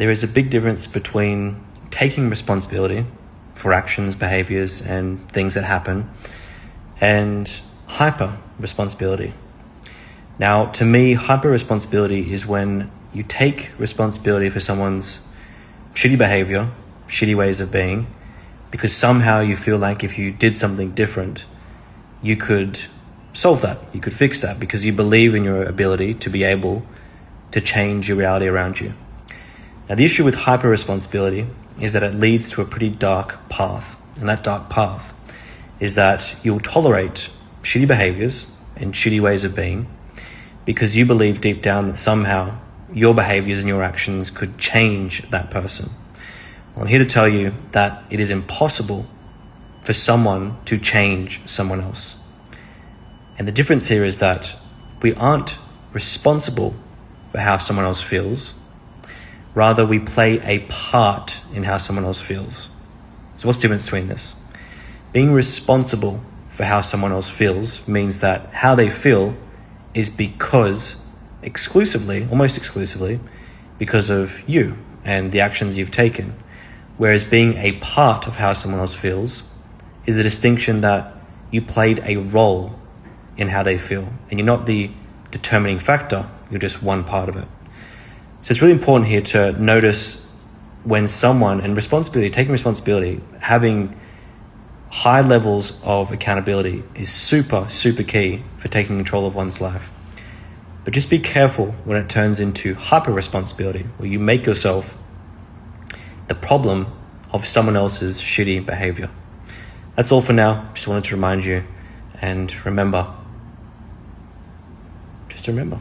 there is a big difference between taking responsibility for actions, behaviors, and things that happen, and hyper responsibility. Now, to me, hyper responsibility is when you take responsibility for someone's shitty behavior, shitty ways of being, because somehow you feel like if you did something different, you could solve that, you could fix that, because you believe in your ability to be able to change your reality around you. Now, the issue with hyper responsibility is that it leads to a pretty dark path, and that dark path is that you'll tolerate shitty behaviors and shitty ways of being because you believe deep down that somehow your behaviors and your actions could change that person. Well, I'm here to tell you that it is impossible for someone to change someone else. And the difference here is that we aren't responsible for how someone else feels. Rather, we play a part in how someone else feels. So what's the difference between this? Being responsible for how someone else feels means that how they feel is because almost exclusively, because of you and the actions you've taken. Whereas being a part of how someone else feels is the distinction that you played a role in how they feel. And you're not the determining factor, you're just one part of it. So it's really important here to notice when someone, and taking responsibility, having high levels of accountability is super, super key for taking control of one's life. But just be careful when it turns into hyper responsibility, where you make yourself the problem of someone else's shitty behavior. That's all for now. Just wanted to remind you, and remember, just remember.